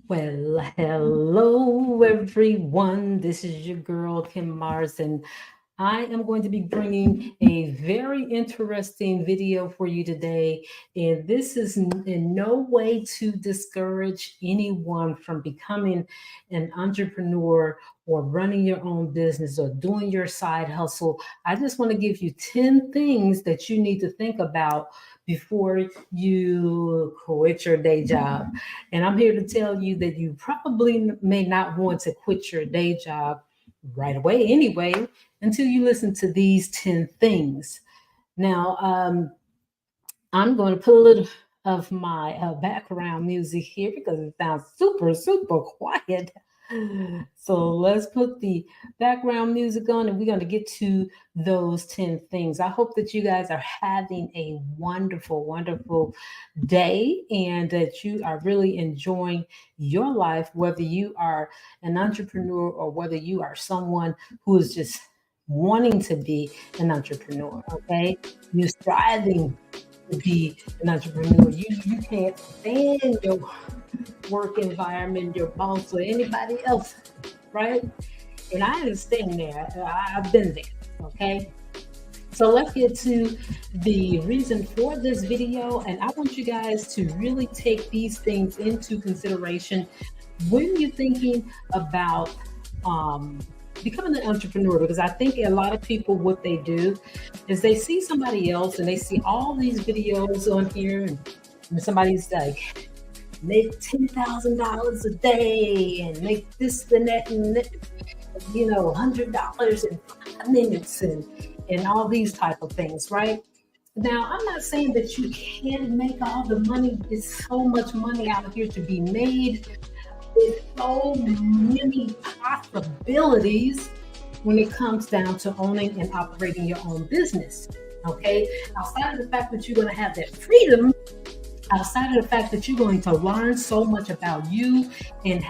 Well, hello everyone. This is your girl Kim Mars, and I am going to be bringing a very interesting video for you today. And this is in no way to discourage anyone from becoming an entrepreneur or running your own business or doing your side hustle. I just want to give you 10 things that you need to think about before you quit your day job. And I'm here to tell you that you probably may not want to quit your day job right away anyway until you listen to these 10 things. Now, I'm going to put a little of my background music here because it sounds super, super quiet. So let's put the background music on and we're going to get to those 10 things. I hope that you guys are having a wonderful, wonderful day and that you are really enjoying your life, whether you are an entrepreneur or whether you are someone who is just wanting to be an entrepreneur. Okay, you're striving to be an entrepreneur. You can't stand your work environment, your boss, or anybody else, right? And I understand that. I've been there. Okay. So let's get to the reason for this video. And I want you guys to really take these things into consideration when you're thinking about becoming an entrepreneur, because I think a lot of people, what they do is they see somebody else and they see all these videos on here and somebody's like, make $10,000 a day and make this and that and that, $100 in 5 minutes and all these type of things, right? Now, I'm not saying that you can't make all the money. There's so much money out here to be made. There's so many possibilities when it comes down to owning and operating your own business. Okay, outside of the fact that you're going to have that freedom, outside of the fact that you're going to learn so much about you and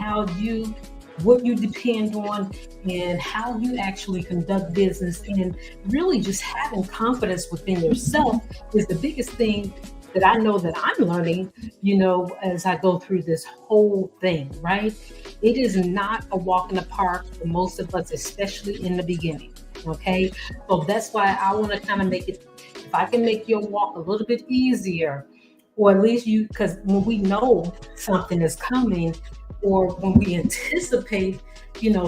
what you depend on and how you actually conduct business, and really just having confidence within yourself is the biggest thing that I know that I'm learning, as I go through this whole thing, right? It is not a walk in the park for most of us, especially in the beginning. Okay. So that's why I want to kind of make it, if I can make your walk a little bit easier, or at least because when we know something is coming, or when we anticipate,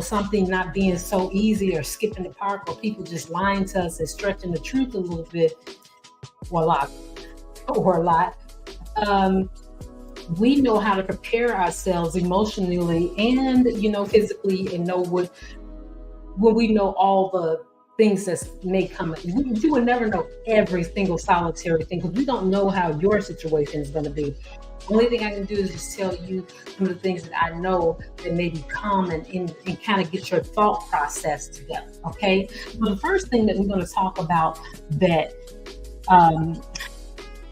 something not being so easy or skipping the park, or people just lying to us and stretching the truth a little bit, or a lot, we know how to prepare ourselves emotionally and, physically, and know when we know all the things that may come. You will never know every single solitary thing because we don't know how your situation is going to be. The only thing I can do is just tell you some of the things that I know that may be common and kind of get your thought process together. Okay. Well, the first thing that we're going to talk about that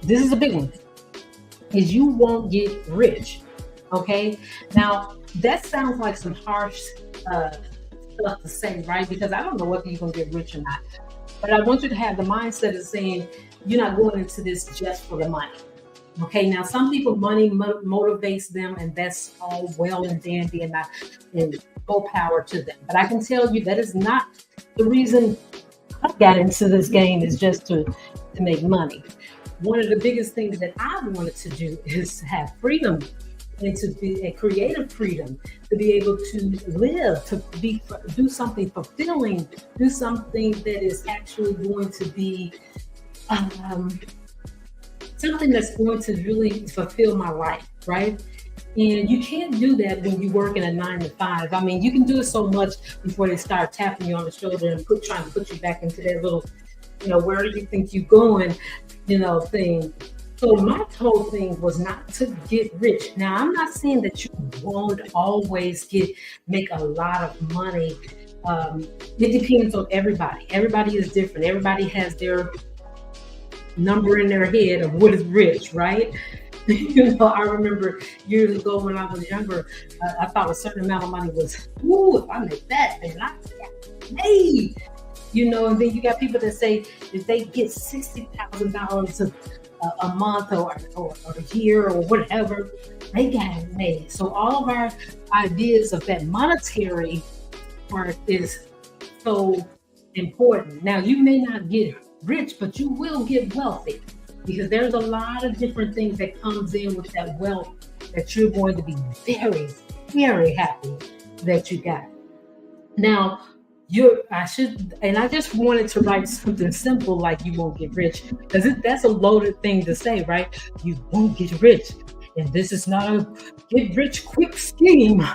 this is a big one, is you won't get rich. Okay. Now that sounds like some harsh stuff to say, right? Because I don't know whether you're going to get rich or not. But I want you to have the mindset of saying you're not going into this just for the money. Okay. Now, some people, money motivates them, and that's all well and dandy, and full power to them. But I can tell you that is not the reason I got into this game, is just to make money. One of the biggest things that I wanted to do is have freedom, and to be a creative freedom, to be able to live, do something fulfilling, do something that is actually going to be something that's going to really fulfill my life, right? And you can't do that when you work in a 9 to 5. I mean, you can do it so much before they start tapping you on the shoulder and trying to put you back into that little, where do you think you're going, thing. So my whole thing was not to get rich. Now, I'm not saying that you won't always make a lot of money. It depends on everybody. Everybody is different. Everybody has their number in their head of what is rich, right? I remember years ago when I was younger, I thought a certain amount of money was, if I make that, then I got made. And then you got people that say if they get $60,000 a month or a year or whatever, They got it made. So all of our ideas of that monetary part is so important. Now, you may not get rich, but you will get wealthy because there's a lot of different things that comes in with that wealth that you're going to be very, very happy that you got. Now, I just wanted to write something simple like you won't get rich because that's a loaded thing to say, right? You won't get rich. And this is not a get rich quick scheme.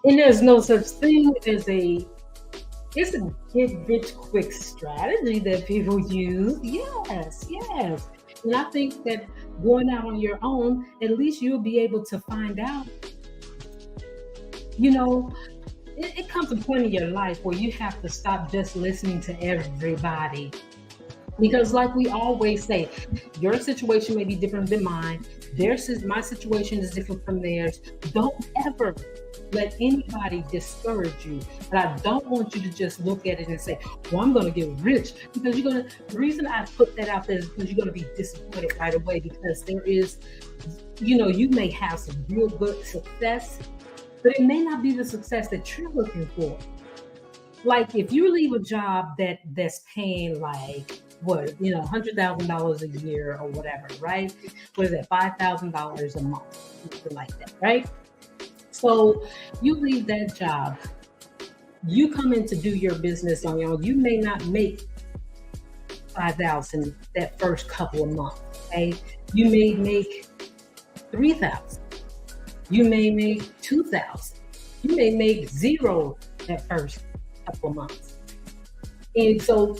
And there's no such thing as it's a get rich quick strategy that people use. Yes, yes. And I think that going out on your own, at least you'll be able to find out, you know, it comes a point in your life where you have to stop just listening to everybody. Because, like we always say, your situation may be different than mine. My situation is different from theirs. Don't ever let anybody discourage you. But I don't want you to just look at it and say, well, I'm going to get rich. Because the reason I put that out there is because you're going to be disappointed right away. Because there is, you may have some real good success, but it may not be the success that you're looking for. Like if you leave a job that's paying like what, $100,000 a year or whatever, right? What is that, $5,000 a month, something like that, right? So you leave that job, you come in to do your business on your own. You may not make 5,000 that first couple of months, okay? You may make 3,000. You may make 2,000. You may make zero that first couple of months. And so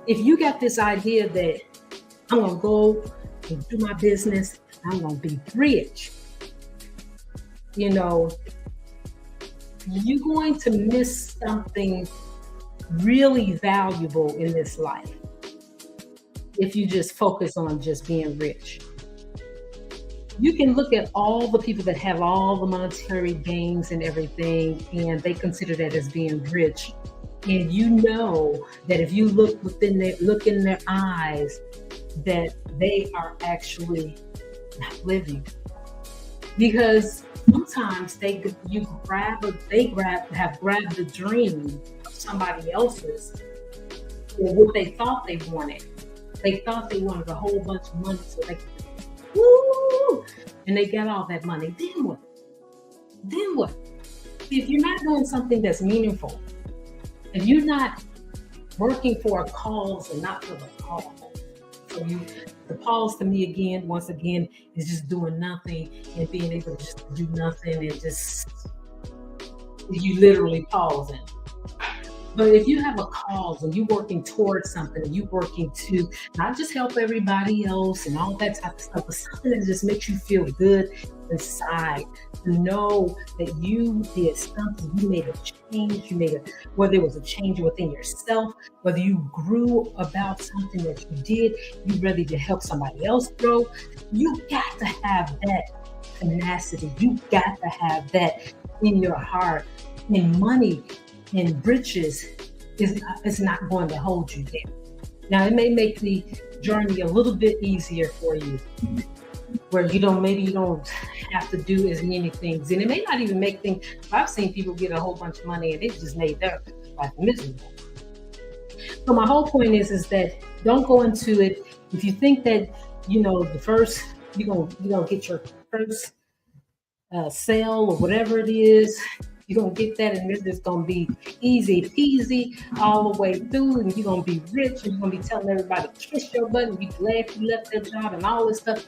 if you got this idea that I'm going to go and do my business, I'm going to be rich, you're going to miss something really valuable in this life if you just focus on just being rich. You can look at all the people that have all the monetary gains and everything, and they consider that as being rich. And you know that if you look in their eyes, that they are actually not living. Because sometimes have grabbed the dream of somebody else's, or what they thought they wanted. They thought they wanted a whole bunch of money so they could, woo! And they got all that money. Then what? Then what? If you're not doing something that's meaningful, if you're not working for a cause and not for the cause, so the pause to me once again, is just doing nothing and being able to just do nothing and just, you literally pausing. But if you have a cause and you're working towards something, and you're working to not just help everybody else and all that type of stuff, but something that just makes you feel good inside, to know that you did something, you made a change, whether it was a change within yourself, whether you grew about something that you did, you ready to help somebody else grow. You got to have that tenacity. You got to have that in your heart. And money and riches is not going to hold you there. Now, it may make the journey a little bit easier for you, where maybe you don't have to do as many things, and it may not even make things. I've seen people get a whole bunch of money and it just made their life miserable. So my whole point is that don't go into it if you think that the first you're gonna get your first sale or whatever it is. You're going to get that, and it's just going to be easy peasy all the way through, and you're going to be rich, and you're going to be telling everybody, kiss your butt, and be glad you left their job and all this stuff.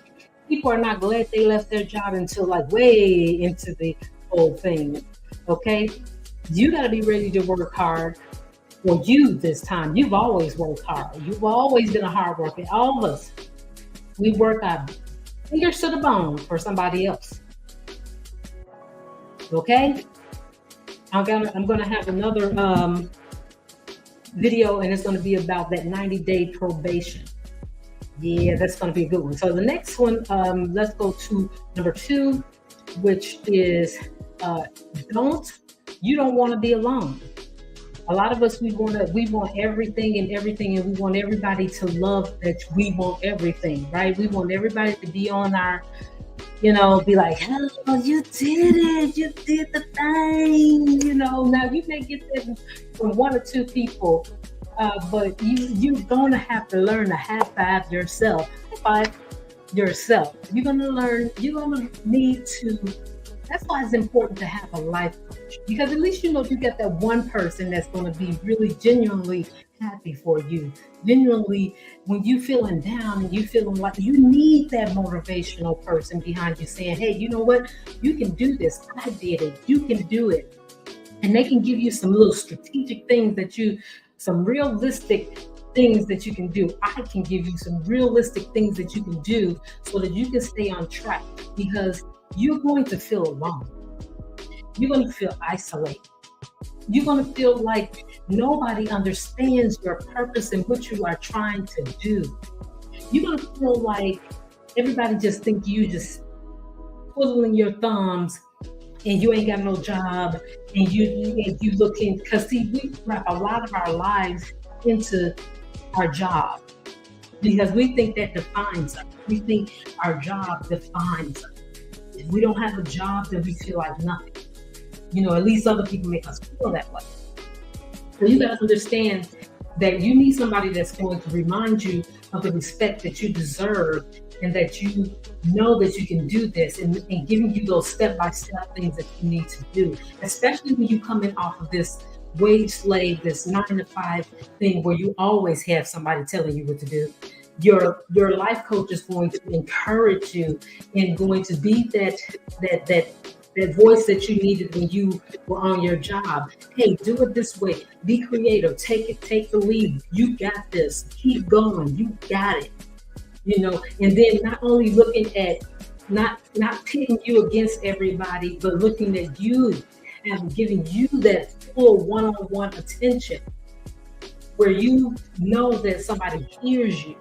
People are not glad they left their job until like way into the whole thing, okay? You got to be ready to work hard for you this time. You've always worked hard. You've always been a hard worker. All of us, we work our fingers to the bone for somebody else, okay? I'm gonna have another video, and it's gonna be about that 90-day probation. Yeah, that's gonna be a good one. So the next one, let's go to number 2, which is you don't want to be alone. A lot of us, we want everything, and we want everybody to love that we want everything, right? We want everybody to be on our be like, oh, you did it, you did the thing. Now you may get that from one or two people, but you're gonna have to learn to high five yourself. High five yourself. You're gonna need to. That's why it's important to have a life coach, because at least you get that one person that's going to be really genuinely happy for you. Genuinely, when you feeling down and you feeling like you need that motivational person behind you saying, hey, you know what? You can do this. I did it. You can do it. And they can give you some little strategic things some realistic things that you can do. I can give you some realistic things that you can do so that you can stay on track, because you're going to feel alone. You're going to feel isolated. You're going to feel like nobody understands your purpose and what you are trying to do. You're going to feel like everybody just think you just twiddling your thumbs and you ain't got no job, and you looking, because see, we wrap a lot of our lives into our job because we think that defines us. We think our job defines us. If we don't have a job, then we feel like nothing. At least other people make us feel that way. So you got to understand that you need somebody that's going to remind you of the respect that you deserve, and that you know that you can do this, and giving you those step-by-step things that you need to do, especially when you come in off of this wage slave, this 9-to-5 thing where you always have somebody telling you what to do. Your life coach is going to encourage you and going to be that voice that you needed when you were on your job. Hey, do it this way. Be creative. Take the lead. You got this. Keep going. You got it. And then not only looking at not pitting you against everybody, but looking at you and giving you that full one-on-one attention where you know that somebody hears you.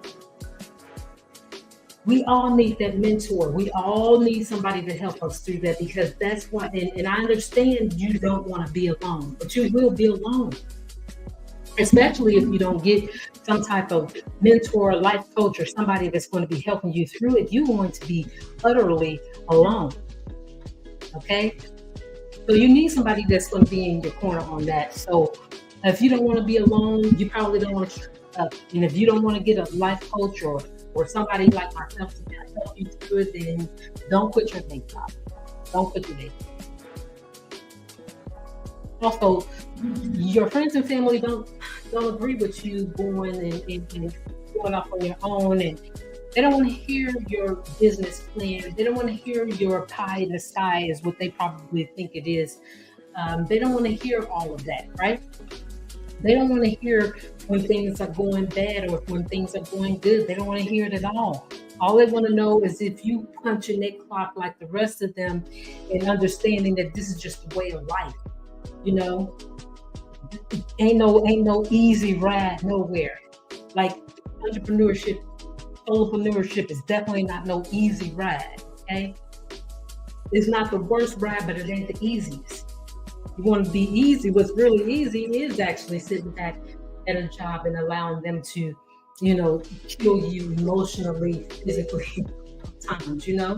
We all need that mentor. We all need somebody to help us through that, because that's what, and I understand you don't want to be alone, but you will be alone. Especially if you don't get some type of mentor, life coach, or somebody that's going to be helping you through it, you're going to be utterly alone. Okay? So you need somebody that's going to be in your corner on that. So if you don't want to be alone, you probably don't want to, and if you don't want to get a life coach or somebody like myself to help you through it, then don't quit your day job. Don't quit your day job. Also, your friends and family don't agree with you going and going off on your own, and they don't want to hear your business plan. They don't want to hear your pie in the sky is what they probably think it is. They don't want to hear all of that, right? They don't want to hear when things are going bad or when things are going good. They don't want to hear it at all. All they want to know is if you punch in that clock like the rest of them, and understanding that this is just the way of life. Ain't no easy ride nowhere. Like entrepreneurship, solopreneurship is definitely not no easy ride. Okay, it's not the worst ride, but it ain't the easiest. You want to be easy. What's really easy is actually sitting back at a job and allowing them to, kill you emotionally, physically, sometimes. They'll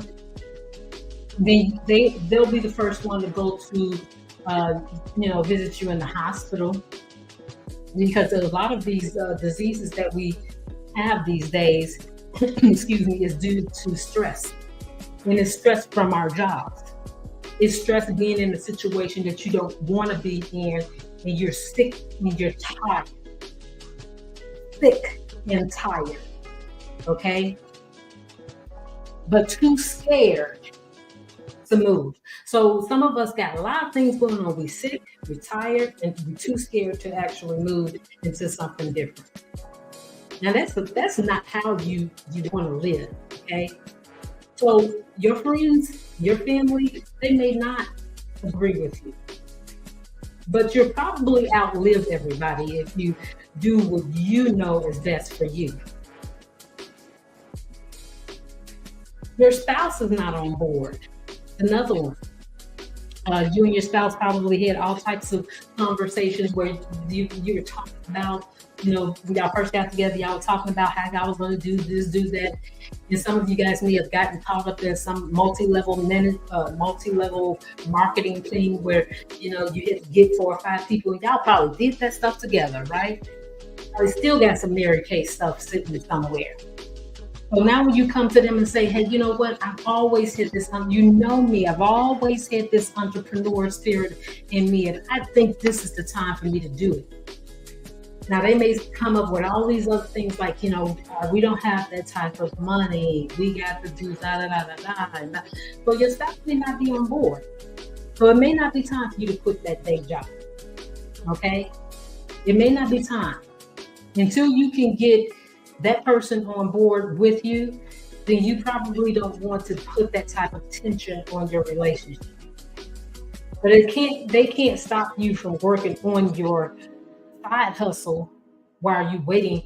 be the first one to go to, visit you in the hospital, because a lot of these diseases that we have these days, excuse me, is due to stress. And it's stress from our jobs. It's stress being in a situation that you don't want to be in, and you're sick and you're tired. Sick and tired. Okay? But too scared to move. So some of us got a lot of things going on. We sick, we're tired, and we're too scared to actually move into something different. Now that's not how you want to live. Okay? So your friends, your family, they may not agree with you, but you'll probably outlive everybody if you do what you know is best for you. Your spouse is not on board. Another one. You and your spouse probably had all types of conversations where you're talking about when y'all first got together, y'all were talking about how y'all was going to do this, do that. And some of you guys may have gotten caught up in some multi-level marketing thing where, you had to get 4 or 5 people, and y'all probably did that stuff together, right? Probably still got some Mary Kay stuff sitting somewhere. So now when you come to them and say, hey, you know what? I've always had this, you know me, I've always had this entrepreneur spirit in me, and I think this is the time for me to do it. Now they may come up with all these other things like, we don't have that type of money. We got to do da da da da da. So your spouse may not be on board. So it may not be time for you to quit that day job. Okay? It may not be time. Until you can get that person on board with you, then you probably don't want to put that type of tension on your relationship. But they can't stop you from working on your side hustle while you're waiting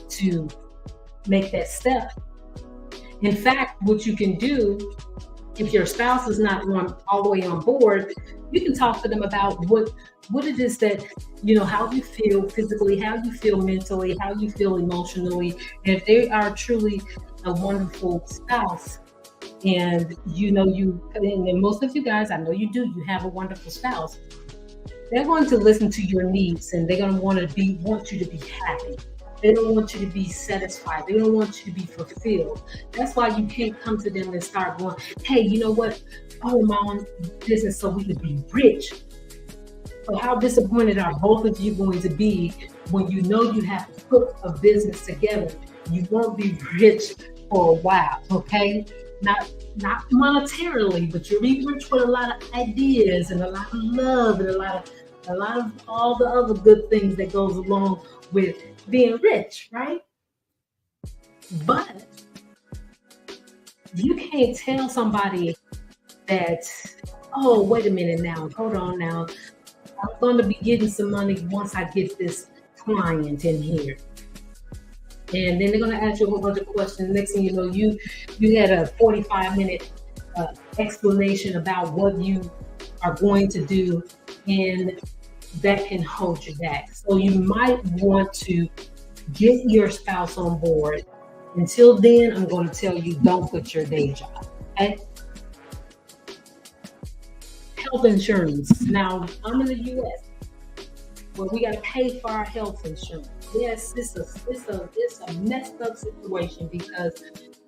to make that step. In fact, what you can do, if your spouse is not all the way on board, you can talk to them about what it is that, how you feel physically, how you feel mentally, how you feel emotionally. And if they are truly a wonderful spouse, and and most of you guys, I know you have a wonderful spouse, they're going to listen to your needs, and they're going to want you to be happy. They don't want you to be satisfied. They don't want you to be fulfilled. That's why you can't come to them and start going, hey, you know what? Own my own business so we can be rich. So how disappointed are both of you going to be when you know you have to put a business together? You won't be rich for a while, okay? Not monetarily, but you'll be rich with a lot of ideas and a lot of love and a lot of all the other good things that goes along with being rich, right? But you can't tell somebody that, oh, wait a minute now, hold on now. I'm going to be getting some money once I get this client in here. And then they're going to ask you a whole bunch of questions. Next thing you know, you had a 45-minute explanation about what you are going to do, and that can hold you back. So you might want to get your spouse on board. Until then, I'm going to tell you, don't quit your day job. Okay? Health insurance. Now, I'm in the U.S. where we got to pay for our health insurance. Yes, it's a messed up situation, because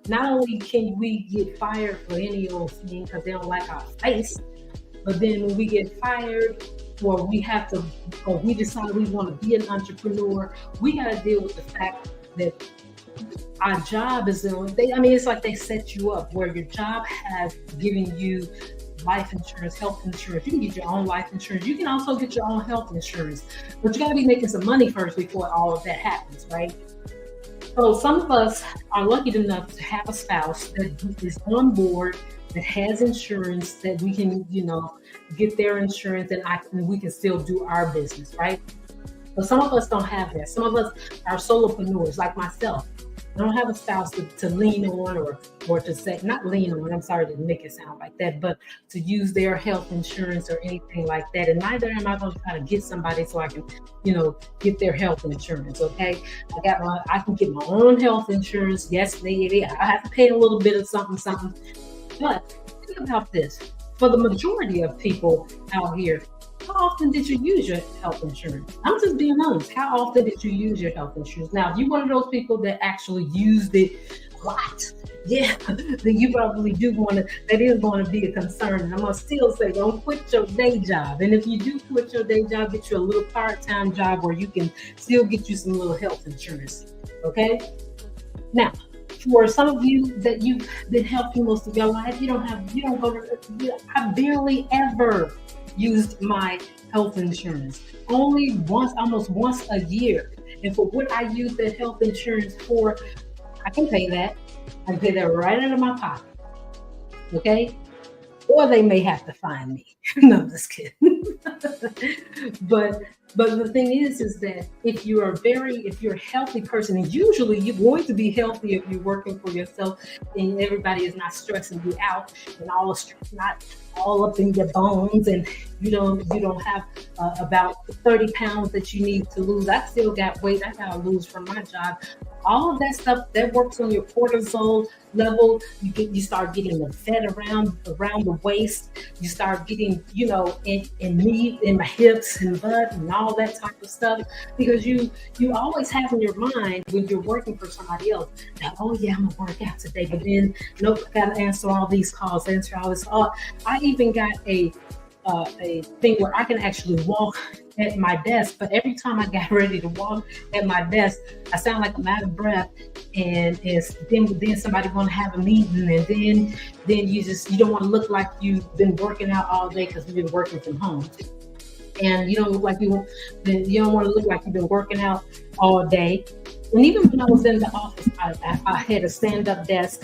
not only can we get fired for any old thing because they don't like our face, but then when we get fired, or we decide we want to be an entrepreneur, we got to deal with the fact that our job is it's like they set you up where your job has given you life insurance, health insurance. You can get your own life insurance. You can also get your own health insurance, but you got to be making some money first before all of that happens, right? So some of us are lucky enough to have a spouse that is on board, that has insurance, that we can, get their insurance, and we can still do our business, right? But some of us don't have that. Some of us are solopreneurs, like myself. I don't have a spouse to lean on or to say, not lean on, I'm sorry to make it sound like that, but to use their health insurance or anything like that. And neither am I going to try to get somebody so I can, get their health insurance, okay? I can get my own health insurance. Yes, I have to pay a little bit of something. But think about this. For the majority of people out here, how often did you use your health insurance? I'm just being honest. How often did you use your health insurance? Now, if you're one of those people that actually used it a lot, yeah, then you probably that is going to be a concern. And I'm going to still say, don't quit your day job. And if you do quit your day job, get you a little part-time job where you can still get you some little health insurance, okay? Now, for some of you that you've been helping most of your life, I barely ever used my health insurance. Only almost once a year. And for what I use that health insurance for, I can pay that. I can pay that right out of my pocket. Okay? or they may have to find me. No, I'm just kidding. but but the thing is that if you're a healthy person, and usually you're going to be healthy if you're working for yourself and everybody is not stressing you out and all the stress not all up in your bones, and you don't have about 30 pounds that you need to lose. I still got weight I gotta lose from my job. All of that stuff that works on your cortisol level. You start getting the fat around the waist. You start getting in me in my hips and butt and all that type of stuff, because you always have in your mind when you're working for somebody else that, oh yeah, I'm gonna work out today, but then nope, I gotta answer all these calls, answer all this. Oh, I even got a thing where I can actually walk at my desk, but every time I got ready to walk at my desk, I sound like I'm out of breath, and then somebody want to have a meeting, and then you don't want to look like you've been working out all day because you've been working from home, and you don't look like you don't want to look like you've been working out all day. And even when I was in the office, I had a stand-up desk.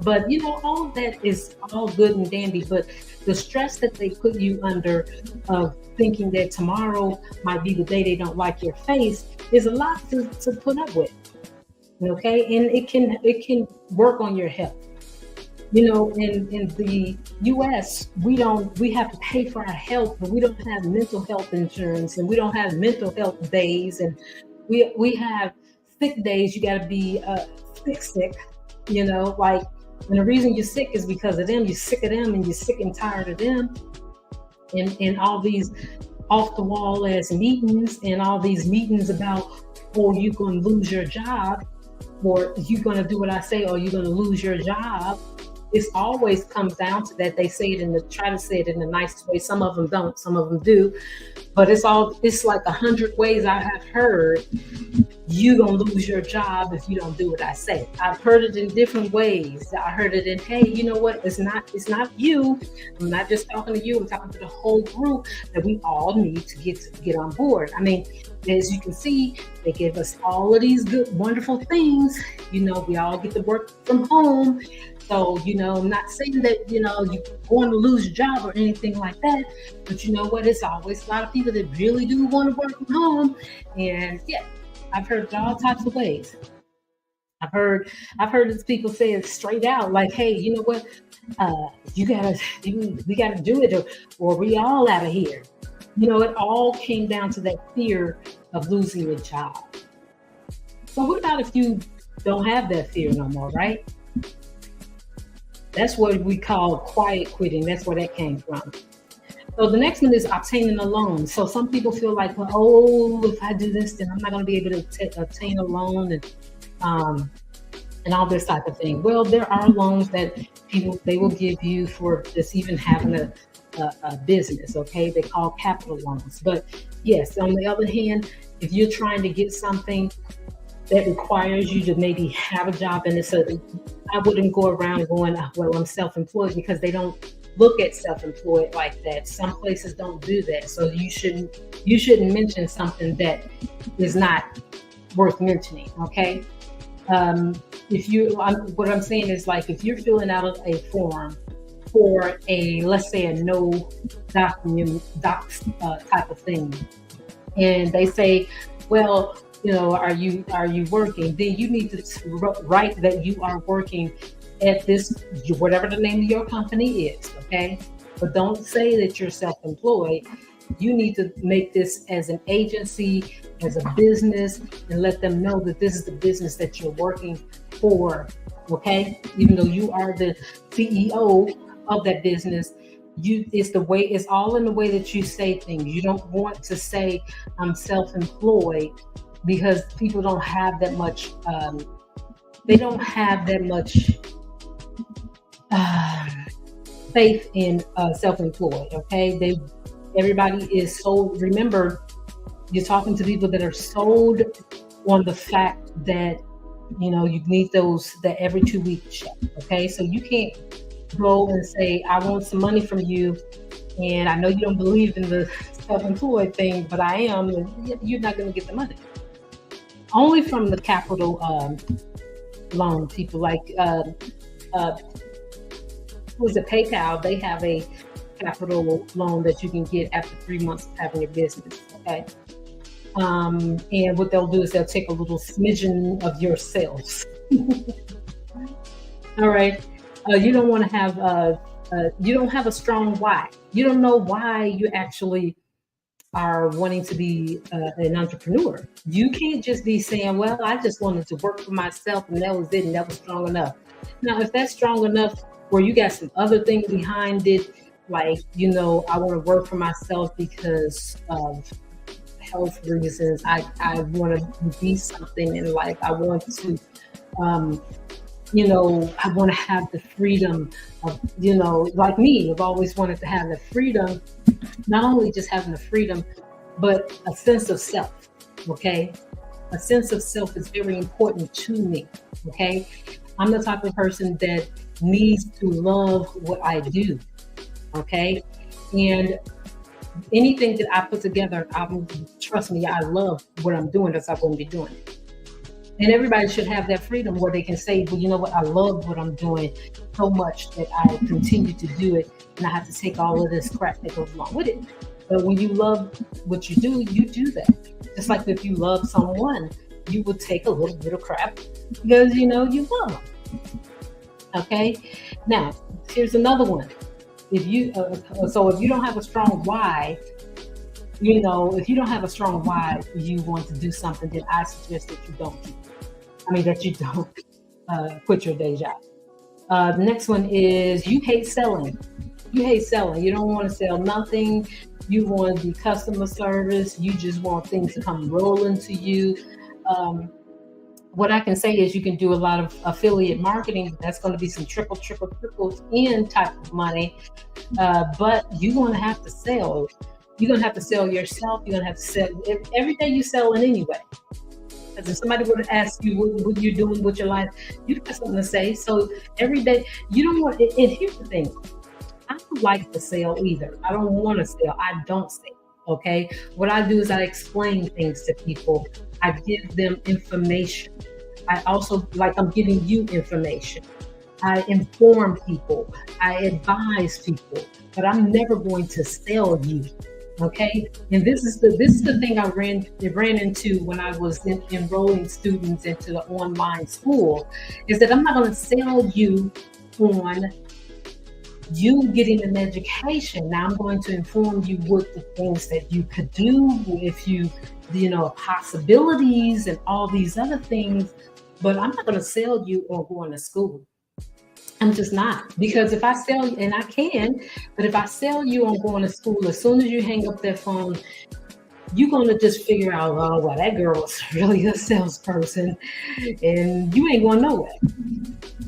But all of that is all good and dandy. But the stress that they put you under of thinking that tomorrow might be the day they don't like your face is a lot to put up with. Okay, and it can work on your health. In the US, we have to pay for our health, but we don't have mental health insurance, and we don't have mental health days, and we have sick days. You got to be sick, like. And the reason you're sick is because of them. You're sick of them, and you're sick and tired of them. And all these off the wall ass meetings, and all these meetings about, oh, you're going to lose your job, or you're going to do what I say, or you're going to lose your job. It always comes down to that. They say it try to say it in a nice way. Some of them don't, some of them do. But it's like 100 ways I have heard you're going to lose your job if you don't do what I say. I've heard it in different ways. I heard it in, hey, you know what? It's not you. I'm not just talking to you. I'm talking to the whole group, that we all need to get on board. I mean, as you can see, they give us all of these good, wonderful things. We all get to work from home. So, I'm not saying that, you're going to lose your job or anything like that. But you know what? It's always a lot of people that really do want to work from home. And yeah, I've heard it all types of ways. I've heard these people say it straight out, like, hey, you know what? We gotta do it, or we all out of here. It all came down to that fear of losing your job. So what about if you don't have that fear no more, right? That's what we call quiet quitting. That's where that came from. So the next one is obtaining a loan. So some people feel like, well, oh, if I do this, then I'm not going to be able to obtain a loan, and all this type of thing. Well, there are loans that they will give you for just even having a business. Okay, they call capital loans. But yes, on the other hand, if you're trying to get something that requires you to maybe have a job, and I wouldn't go around going, well, I'm self-employed, because they don't look at self-employed like that. Some places don't do that. So you shouldn't mention something that is not worth mentioning. Okay. What I'm saying is, like, if you're filling out a form for let's say a no document type of thing, and they say, well, are you working? Then you need to write that you are working at this, whatever the name of your company is, okay? But don't say that you're self-employed. You need to make this as an agency, as a business, and let them know that this is the business that you're working for, okay? Even though you are the CEO of that business, it's all in the way that you say things. You don't want to say I'm self-employed, because people don't have that much, faith in self-employed. Okay, everybody is sold. Remember, you're talking to people that are sold on the fact that you need that every 2-week check. Okay, so you can't go and say, I want some money from you, and I know you don't believe in the self-employed thing, but I am, and you're not going to get the money. Only from the capital loan people, like was it, PayPal, they have a capital loan that you can get after 3 months of having your business. Okay. And what they'll do is they'll take a little smidgen of your sales. All right. You don't want to have you don't have a strong why. You don't know why you actually are wanting to be an entrepreneur. You can't just be saying, well, I just wanted to work for myself and that was it and that was strong enough. Now, if that's strong enough where you got some other things behind it, like, I want to work for myself because of health reasons. I want to be something in life. I want to, I want to have the freedom of, like me, I've always wanted to have the freedom, not only just having the freedom, but a sense of self. Okay. A sense of self is very important to me. Okay. I'm the type of person that needs to love what I do. Okay. And anything that I put together, trust me, I love what I'm doing, that's I wouldn't be doing it. And everybody should have that freedom where they can say, well, you know what, I love what I'm doing so much that I continue to do it, and I have to take all of this crap that goes along with it. But when you love what you do that. Just like if you love someone, you will take a little bit of crap because you love them. Okay. Now, here's another one. If you don't have a strong why, if you don't have a strong why you want to do something, then I suggest that you don't quit your day job. The next one is you hate selling. You hate selling. You don't want to sell nothing. You want the customer service. You just want things to come rolling to you. What I can say is you can do a lot of affiliate marketing. That's going to be some trickles in type of money. But you're going to have to sell. You're going to have to sell yourself. You're going to have to sell. Every day you selling anyway. Because if somebody would ask you what you're doing with your life, you got something to say. So every day, you don't want, and here's the thing, I don't like to sell either. I don't want to sell. I don't sell. Okay. What I do is I explain things to people. I give them information. I also, like I'm giving you information. I inform people. I advise people, but I'm never going to sell you. Okay. And this is the thing I ran into when I was enrolling students into the online school, is that I'm not going to sell you on you getting an education. Now I'm going to inform you what the things that you could do, if you possibilities and all these other things, but I'm not going to sell you on going to school. I'm just not, because if I sell you, and I can, but if I sell you on going to school, as soon as you hang up that phone, you're going to just figure out, oh, well, that girl was really a salesperson, and you ain't going nowhere.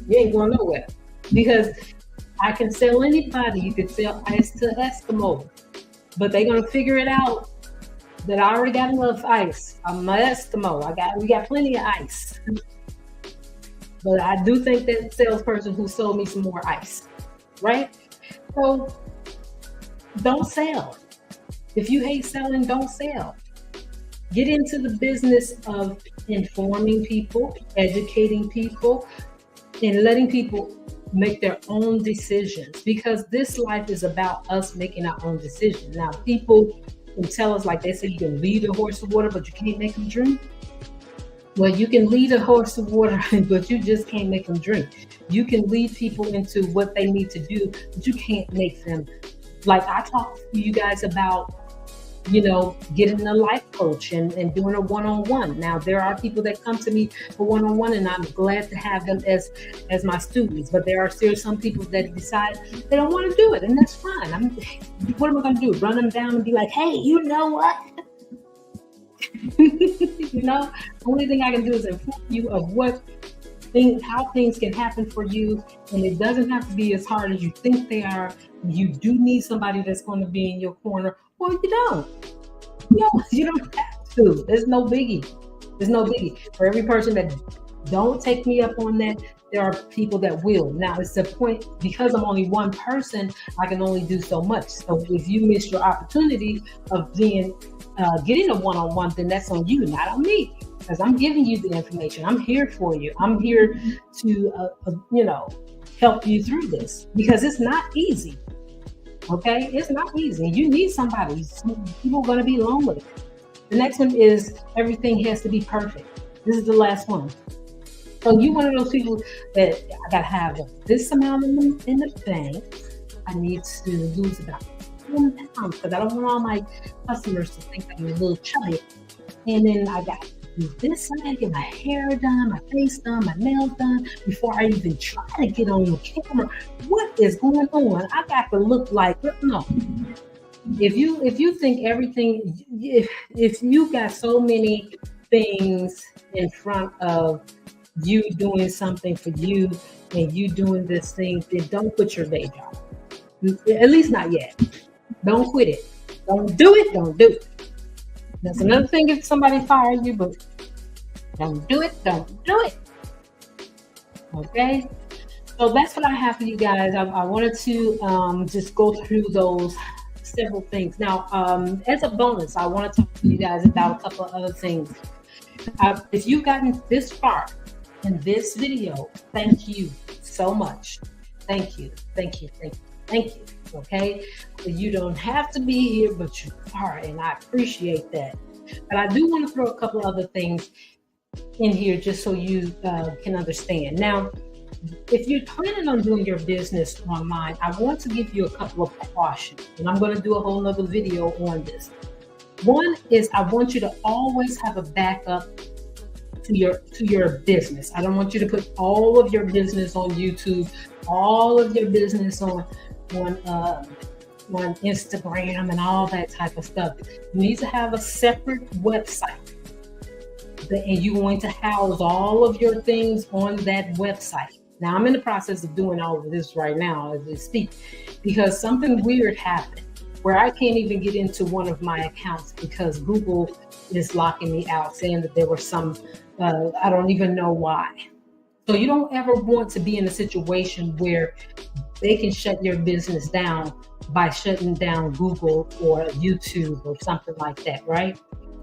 You ain't going nowhere, because I can sell anybody. You can sell ice to Eskimo, but they're going to figure it out that I already got enough ice. I'm an Eskimo. We got plenty of ice. But I do think that salesperson who sold me some more ice, right? So don't sell. If you hate selling, don't sell. Get into the business of informing people, educating people, and letting people make their own decisions, because this life is about us making our own decisions. Now, people can tell us, like they say, you can lead a horse to water, but you can't make them drink. Well, you can lead a horse to water, but you just can't make them drink. You can lead people into what they need to do, but you can't make them. Like I talked to you guys about, getting a life coach and doing a one-on-one. Now, there are people that come to me for one-on-one, and I'm glad to have them as my students. But there are still some people that decide they don't want to do it, and that's fine. What am I going to do? Run them down and be like, hey, you know what? The only thing I can do is inform you of how things can happen for you, and it doesn't have to be as hard as you think they are. You do need somebody that's going to be in your corner, or you don't. You don't have to. There's no biggie. For every person that don't take me up on that, there are people that will. Now, it's the point, because I'm only one person, I can only do so much. So if you miss your opportunity of getting a one-on-one, then that's on you, not on me, because I'm giving you the information. I'm here for you. I'm here to, help you through this because it's not easy. Okay, it's not easy. You need somebody. People are going to be lonely. The next one is everything has to be perfect. This is the last one. So you one of those people that I gotta have this amount in the bank. I need to lose about 10 pounds because I don't want all my customers to think I'm a little chubby. And then I got to do this. I gotta get my hair done, my face done, my nails done before I even try to get on the camera. What is going on? I got to look like no. If you think everything, if you got so many things in front of you doing something for you and you doing this thing, then don't quit your day job. At least not yet. Don't quit it. Don't do it. Don't do it. That's another thing if somebody fires you, but don't do it. Don't do it. Okay. So that's what I have for you guys. I wanted to just go through those several things. Now, as a bonus, I want to talk to you guys about a couple of other things. If you've gotten this far in this video, thank you so much. Thank you. Thank you. Thank you. Thank you. Okay. You don't have to be here, but you are, and I appreciate that. But I do want to throw a couple other things in here just so you can understand. Now, if you're planning on doing your business online, I want to give you a couple of cautions, and I'm going to do a whole nother video on this. One is I want you to always have a backup to your business. I don't want you to put all of your business on YouTube, all of your business on Instagram and all that type of stuff. You need to have a separate website, and you're going to house all of your things on that website. Now, I'm in the process of doing all of this right now as we speak, because something weird happened where I can't even get into one of my accounts because Google is locking me out, saying that there were some, I don't even know why. So you don't ever want to be in a situation where they can shut your business down by shutting down Google or YouTube or something like that, right?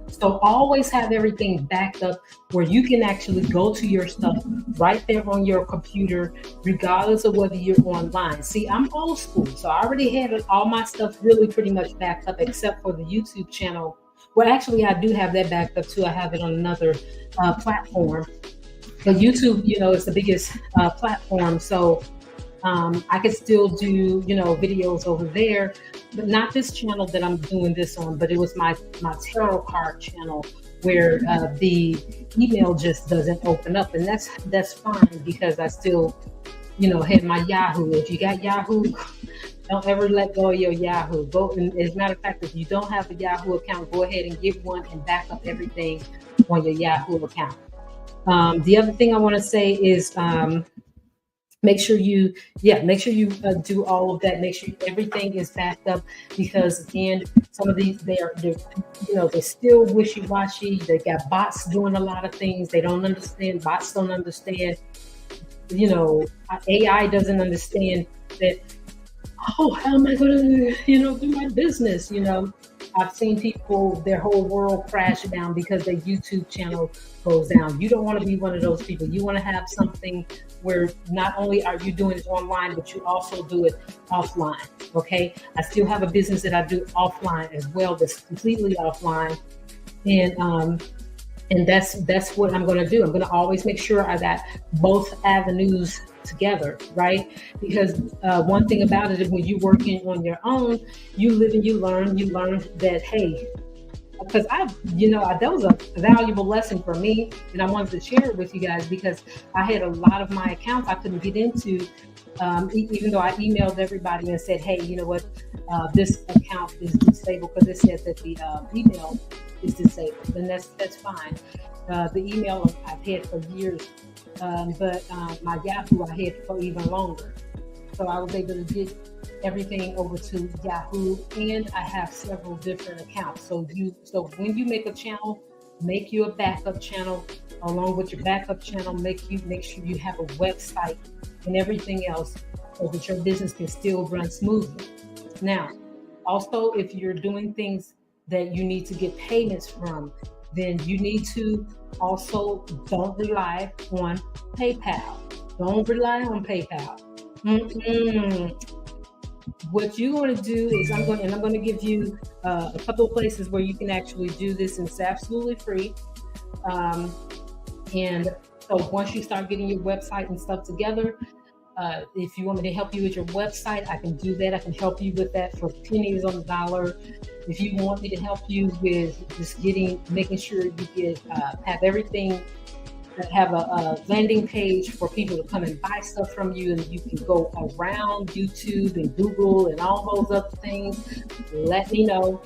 So always have everything backed up where you can actually go to your stuff right there on your computer, regardless of whether you're online. See, I'm old school, so I already had all my stuff really pretty much backed up except for the YouTube channel. Well, actually, I do have that backed up too. I have it on another platform. But YouTube, is the biggest platform. So I could still do, videos over there, but not this channel that I'm doing this on, but it was my tarot card channel where the email just doesn't open up. And that's fine because I still, had my Yahoo. If you got Yahoo, don't ever let go of your Yahoo. As a matter of fact, if you don't have a Yahoo account, go ahead and get one and back up everything on your Yahoo account. The other thing I want to say is, make sure you do all of that. Make sure everything is backed up because again, some of these they're still wishy-washy. They got bots doing a lot of things. They don't understand. Bots don't understand. AI doesn't understand that. Oh, how am I going to do my business? I've seen people, their whole world crash down because their YouTube channel goes down. You don't want to be one of those people. You want to have something where not only are you doing it online, but you also do it offline. Okay. I still have a business that I do offline as well. That's completely offline. And that's what I'm going to do. I'm going to always make sure I got both avenues together, right? Because one thing about it is when you're working on your own, you live and you learn. You learn that, hey, because that was a valuable lesson for me, and I wanted to share it with you guys because I had a lot of my accounts I couldn't get into, even though I emailed everybody and said, hey, you know what, this account is disabled because it says that the email is disabled, and that's fine. The email I've had for years. But my Yahoo I had for even longer. So I was able to get everything over to Yahoo, and I have several different accounts. So when you make a channel, make you a backup channel. Along with your backup channel, make sure you have a website and everything else so that your business can still run smoothly. Now, also, if you're doing things that you need to get payments from, then you need to also don't rely on PayPal. Don't rely on PayPal. Mm-mm. What you're going to do is I'm going to give you a couple of places where you can actually do this, and it's absolutely free. Um, and so once you start getting your website and stuff together, if you want me to help you with your website, I can do that. I can help you with that for pennies on the dollar. If you want me to help you with just making sure you have everything, have a landing page for people to come and buy stuff from you, and you can go around YouTube and Google and all those other things, let me know.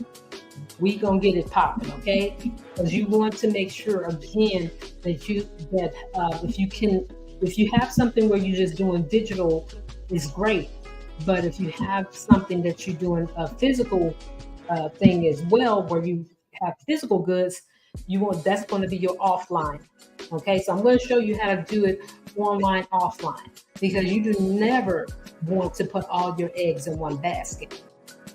We gonna get it popping, okay? Because you want to make sure again that if you have something where you're just doing digital, is great. But if you have something that you're doing a physical thing as well, where you have physical goods, that's going to be your offline. Okay, so I'm going to show you how to do it online, offline, because you do never want to put all your eggs in one basket,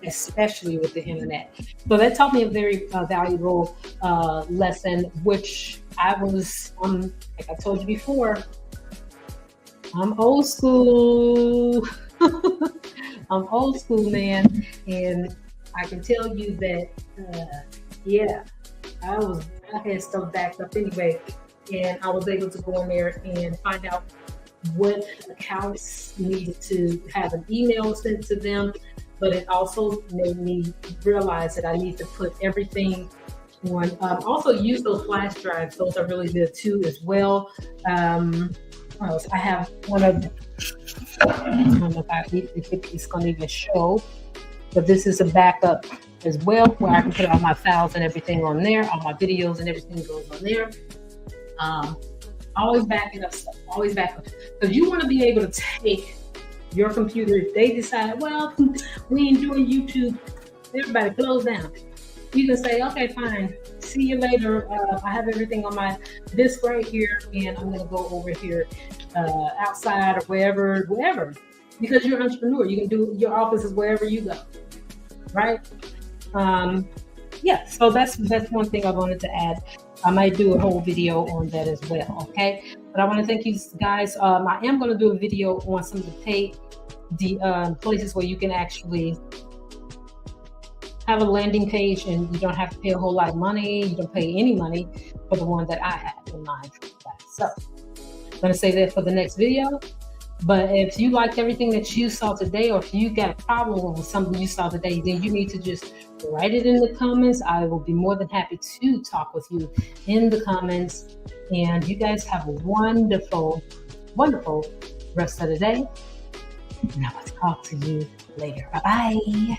especially with the internet. So that taught me a very valuable lesson, which like I told you before, I'm old school. I'm old school, man. And I can tell you that, yeah, I had stuff backed up anyway. And I was able to go in there and find out what accounts needed to have an email sent to them. But it also made me realize that I need to put everything on. Also use those flash drives. Those are really good too as well. What else? I have one of, I don't know if it's going to even show, but this is a backup as well, where I can put all my files and everything on there. All my videos and everything goes on there. Always backing up stuff. Always back up. Because you want to be able to take your computer. If they decide, well, we ain't doing YouTube, everybody close down. You can say, okay, fine. See you later. I have everything on my disk right here, and I'm going to go over here outside or wherever. Because you're an entrepreneur. You can do your offices wherever you go. Right? Yeah, so that's one thing I wanted to add. I might do a whole video on that as well, okay? But I want to thank you guys. I am going to do a video on some of the places where you can actually have a landing page and you don't have to pay a whole lot of money. You don't pay any money for the one that I have in mind. So I'm going to say that for the next video. But if you liked everything that you saw today, or if you got a problem with something you saw today, then you need to just write it in the comments. I will be more than happy to talk with you in the comments. And you guys have a wonderful, wonderful rest of the day. And I will talk to you later. Bye-bye.